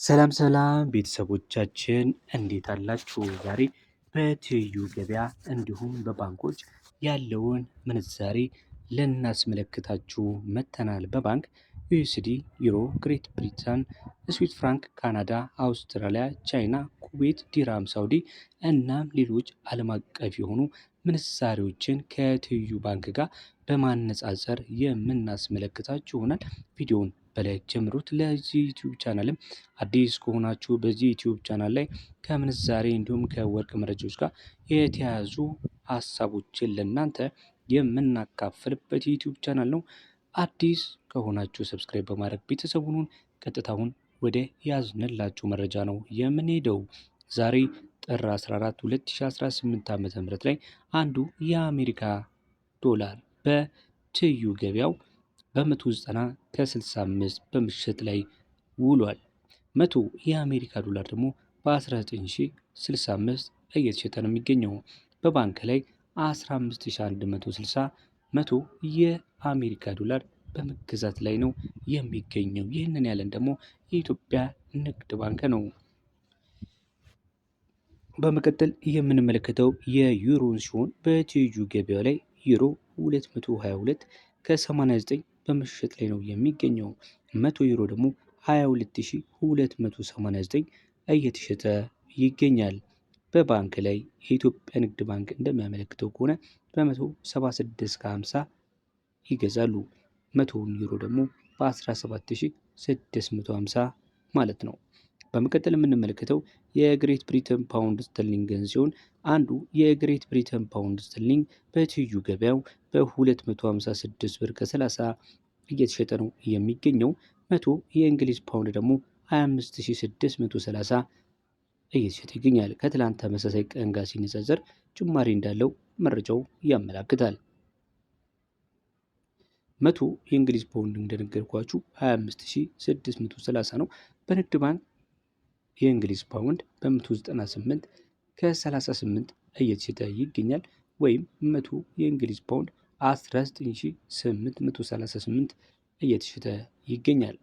ሰላም ሰላም ቤተሰቦቻችን እንዴት አላችሁ? ዛሬ በትይዩ ገበያ እንዲሁም በባንኮች ያለውን ምንዛሬ ልናስመለክታችሁ መጥተናል። በባንክ ዩኤስዲ፣ ዩሮ፣ ግሬት ብሪታን፣ ስዊስ ፍራንክ፣ ካናዳ፣ አውስትራሊያ፣ ቻይና፣ ኩዌት፣ ዲራም፣ ሳውዲ እናም ሌሎች ዓለም አቀፍ የሆኑ ምንዛሬዎችን ከትይዩ ባንክ ጋር በማነጻጸር የምናስመለክታችሁ ይሆናል። ቪዲዮውን በላይ ጀምሩት። ለዚህ ዩቲዩብ ቻናልም አዲስ ከሆናችሁ በዚህ ዩቲዩብ ቻናል ላይ ከምንዛሬ እንዲሁም ከወርቅ መረጃዎች ጋር የተያያዙ ሀሳቦችን ለእናንተ የምናካፍልበት ዩቲዩብ ቻናል ነው። አዲስ ከሆናችሁ ሰብስክራይብ በማድረግ ቤተሰቡን ቀጥታውን ወደ ያዝንላችሁ መረጃ ነው የምንሄደው። ዛሬ ጥር 14 2018 ዓ.ም ላይ አንዱ የአሜሪካ ዶላር በትይዩ ገበያው በ190 ከ65 በምሽት ላይ ውሏል። 100 የአሜሪካ ዶላር ደግሞ በ19065 እየተሸጠ ነው የሚገኘው። በባንክ ላይ 15160 100 የአሜሪካ ዶላር በመገዛት ላይ ነው የሚገኘው። ይህንን ያለን ደግሞ የኢትዮጵያ ንግድ ባንክ ነው። በመቀጠል የምንመለከተው የዩሮን ሲሆን በትይዩ ገበያ ላይ ዩሮ 222 ከ89 በመሸጥ ላይ ነው የሚገኘው። 100 ዩሮ ደግሞ 22289 እየተሸጠ ይገኛል። በባንክ ላይ የኢትዮጵያ ንግድ ባንክ እንደሚያመለክተው ከሆነ በ176 ከ50 ይገዛሉ። 100 ዩሮ ደግሞ በ17650 ማለት ነው። በመቀጠል የምንመለከተው የግሬት ብሪተን ፓውንድ ስተርሊንግን ሲሆን አንዱ የግሬት ብሪተን ፓውንድ ስተርሊንግ በትይዩ ገበያው በ256 ብር ከ30 እየተሸጠ ነው የሚገኘው። 100 የእንግሊዝ ፓውንድ ደግሞ 25630 እየተሸጠ ይገኛል። ከትላንት ተመሳሳይ ቀን ጋር ሲነጻጸር ጭማሪ እንዳለው መረጃው ያመላክታል። 100 የእንግሊዝ ፓውንድ እንደነገርኳችሁ 25630 ነው። በንግድ ባንክ የእንግሊዝ ፓውንድ በ198 ከ38 እየተሸጠ ይገኛል። ወይም 100 የእንግሊዝ ፓውንድ 19838 እየተሸጠ ይገኛል።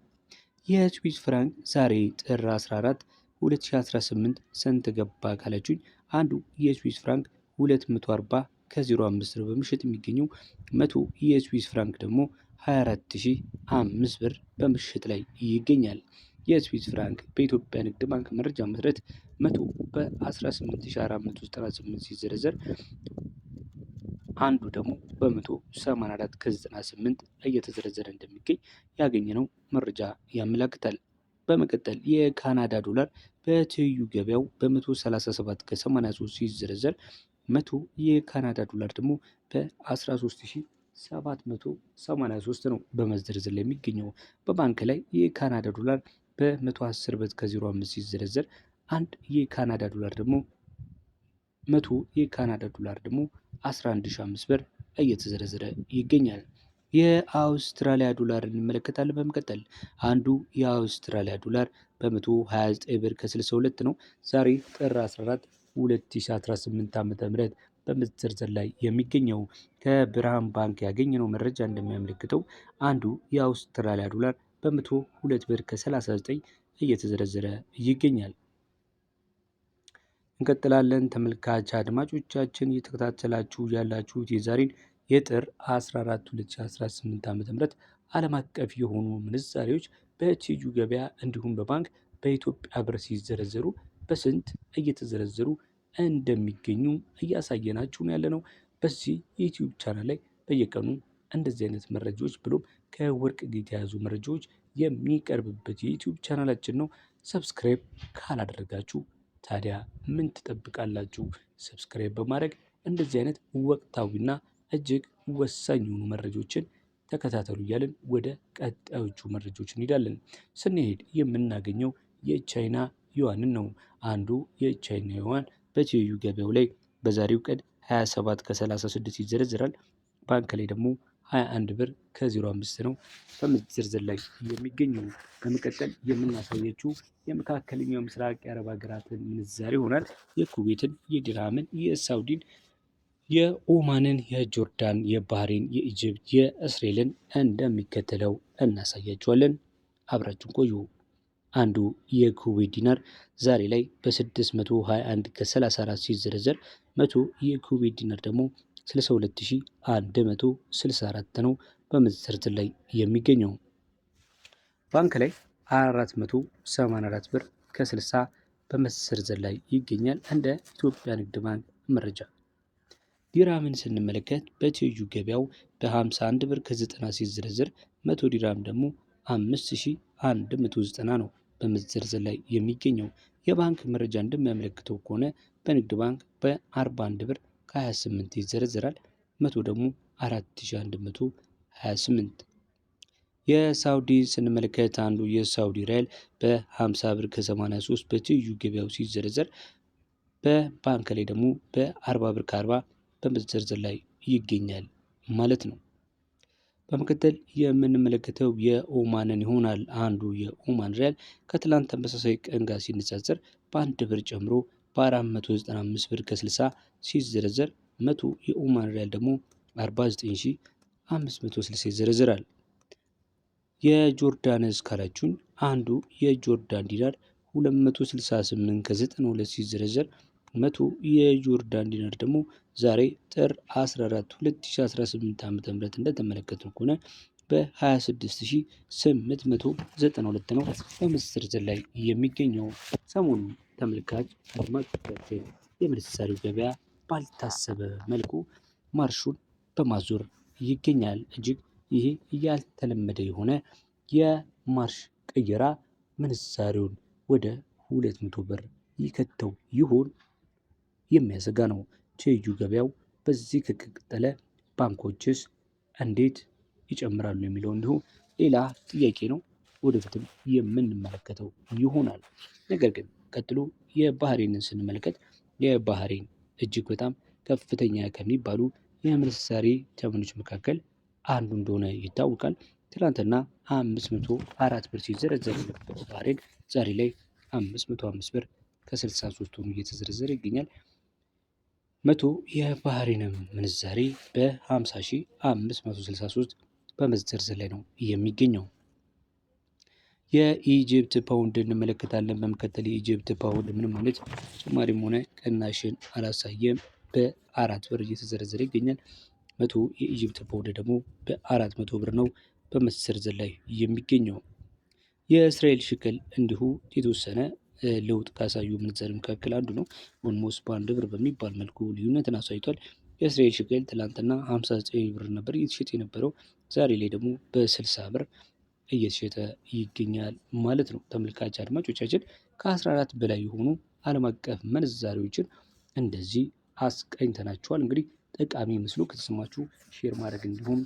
የስዊስ ፍራንክ ዛሬ ጥር 14 2018 ስንት ገባ ካላችሁኝ አንዱ የስዊስ ፍራንክ 240 ከ05 ነው በምሽጥ የሚገኘው። 100 የስዊስ ፍራንክ ደግሞ 24005 ብር በምሽጥ ላይ ይገኛል። የስዊስ ፍራንክ በኢትዮጵያ ንግድ ባንክ መረጃ መሰረት 100 በ18498 ሲዘረዘር አንዱ ደግሞ በ184 ከ98 እየተዘረዘረ እንደሚገኝ ያገኘነው መረጃ ያመላክታል። በመቀጠል የካናዳ ዶላር በትይዩ ገበያው በ137 ከ83 ሲዘረዘር 100 የካናዳ ዶላር ደግሞ በ13783 ነው በመዘርዘር ላይ የሚገኘው። በባንክ ላይ የካናዳ ዶላር በ110 ብር ከ05 ሲዘረዘር አንድ የካናዳ ዶላር ደግሞ 100 የካናዳ ዶላር ደግሞ 11005 ብር እየተዘረዘረ ይገኛል። የአውስትራሊያ ዶላር እንመለከታለን። በመቀጠል አንዱ የአውስትራሊያ ዶላር በ129 ብር ከ62 ነው። ዛሬ ጥር 14 2018 ዓ.ም በመዘርዘር ላይ የሚገኘው። ከብርሃን ባንክ ያገኘነው መረጃ እንደሚያመለክተው አንዱ የአውስትራሊያ ዶላር በ102 ብር ከ39 እየተዘረዘረ ይገኛል። እንቀጥላለን። ተመልካች አድማጮቻችን እየተከታተላችሁ ያላችሁት የዛሬን የጥር 14 2018 ዓ.ም ዓለም አቀፍ የሆኑ ምንዛሬዎች በትይዩ ገበያ እንዲሁም በባንክ በኢትዮጵያ ብር ሲዘረዘሩ በስንት እየተዘረዘሩ እንደሚገኙ እያሳየናችሁ ነው ያለነው። በዚህ ዩቲዩብ ቻናል ላይ በየቀኑ እንደዚህ አይነት መረጃዎች ብሎም ከወርቅ ጋር የተያዙ መረጃዎች የሚቀርብበት የዩቲዩብ ቻናላችን ነው። ሰብስክራይብ ካላደረጋችሁ ታዲያ ምን ትጠብቃላችሁ? ሰብስክራይብ በማድረግ እንደዚህ አይነት ወቅታዊና እጅግ ወሳኝ የሆኑ መረጃዎችን ተከታተሉ እያልን ወደ ቀጣዮቹ መረጃዎች እንሄዳለን። ስንሄድ የምናገኘው የቻይና ዩዋንን ነው። አንዱ የቻይና ዩዋን በትይዩ ገበያው ላይ በዛሬው ቀን 27 ከ36 ይዘረዝራል። ባንክ ላይ ደግሞ 21 ብር ከ05 ነው በመዘርዘር ላይ የሚገኘው። በመቀጠል የምናሳየችው የመካከለኛው ምስራቅ የአረብ ሀገራትን ምንዛሬ ይሆናል። የኩዌትን፣ የዲራምን፣ የሳውዲን፣ የኦማንን፣ የጆርዳን፣ የባህሬን፣ የኢጅፕት፣ የእስራኤልን እንደሚከተለው እናሳያችኋለን። አብራችሁን ቆዩ። አንዱ የኩዌት ዲናር ዛሬ ላይ በ621 ከ34 ሲዘረዘር 100 የኩዌት ዲናር ደግሞ 62164 ነው በመዘርዘር ላይ የሚገኘው። ባንክ ላይ 484 ብር ከ60 በመዘርዘር ላይ ይገኛል እንደ ኢትዮጵያ ንግድ ባንክ መረጃ። ዲራምን ስንመለከት በትይዩ ገበያው በ51 ብር ከ90 ሲዘረዘር 100 ዲራም ደግሞ 5190 ነው በመዘርዘር ላይ የሚገኘው። የባንክ መረጃ እንደሚያመለክተው ከሆነ በንግድ ባንክ በ41 ብር ከ28 ይዘረዘራል 100 ደግሞ 4128። የሳውዲ ስንመለከት አንዱ የሳውዲ ሪያል በ50 ብር ከ83 በትይዩ ገበያው ሲዘረዘር በባንክ ላይ ደግሞ በ40 ብር ከ40 በመዘርዘር ላይ ይገኛል ማለት ነው። በመቀጠል የምንመለከተው የኦማንን ይሆናል። አንዱ የኦማን ሪያል ከትላንት ተመሳሳይ ቀን ጋር ሲነጻጸር በአንድ ብር ጨምሮ በ495 ብር ከ60 ሲዘረዘር 100 የኦማን ሪያል ደግሞ 49560 ይዘረዘራል። የጆርዳንስ ካላችሁን አንዱ የጆርዳን ዲናር 268 ከ92 ሲዘረዘር 100 የጆርዳን ዲናር ደግሞ ዛሬ ጥር 14 2018 ዓ.ም እንደተመለከተው ከሆነ በ26892 ነው በመዘርዘር ላይ የሚገኘው። ሰሞኑን ተመልካች አድማጮቻችን የምንዛሬው ገበያ ባልታሰበ መልኩ ማርሹን በማዞር ይገኛል። እጅግ ይሄ ያልተለመደ የሆነ የማርሽ ቅየራ ምንዛሬውን ወደ 200 ብር ይከተው ይሆን? የሚያሰጋ ነው። ትይዩ ገበያው በዚህ ከቀጠለ ባንኮችስ እንዴት ይጨምራሉ የሚለው እንዲሁ ሌላ ጥያቄ ነው። ወደፊትም የምንመለከተው ይሆናል። ነገር ግን ቀጥሎ የባህሬንን ስንመለከት የባህሬን እጅግ በጣም ከፍተኛ ከሚባሉ የምንዛሬ ተመኖች መካከል አንዱ እንደሆነ ይታወቃል። ትናንትና 504 ብር ሲዘረዘር የነበረው ባህሬን ዛሬ ላይ 505 ብር ከ63 ሆኖ እየተዘረዘረ ይገኛል። 100 የባህሬን ምንዛሬ በ50,563 በመዘርዘር ላይ ነው የሚገኘው። የኢጅፕት ፓውንድ እንመለከታለን። በመከተል የኢጅፕት ፓውንድ ምንም አይነት ጭማሪም ሆነ ቅናሽን አላሳየም። በ4 ብር እየተዘረዘረ ይገኛል። 100 የኢጅፕት ፓውንድ ደግሞ በ400 ብር ነው በመዘርዘር ላይ የሚገኘው። የእስራኤል ሽክል እንዲሁ የተወሰነ ለውጥ ካሳዩ ምንዛሬ መካከል አንዱ ነው። ኦልሞስት በአንድ ብር በሚባል መልኩ ልዩነትን አሳይቷል። የእስራኤል ሽክል ትላንትና 59 ብር ነበር እየተሸጠ የነበረው። ዛሬ ላይ ደግሞ በ60 ብር እየተሸጠ ይገኛል ማለት ነው። ተመልካች አድማጮቻችን ከ14 በላይ የሆኑ ዓለም አቀፍ ምንዛሬዎችን እንደዚህ አስቀኝተናቸዋል። እንግዲህ ጠቃሚ ምስሉ ከተሰማችሁ ሼር ማድረግ እንዲሁም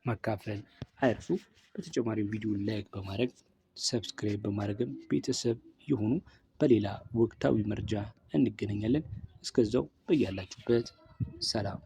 ማካፈል አይርሱ። በተጨማሪም ቪዲዮ ላይክ በማድረግ ሰብስክራይብ በማድረግም ቤተሰብ የሆኑ በሌላ ወቅታዊ መረጃ እንገናኛለን። እስከዛው በያላችሁበት ሰላም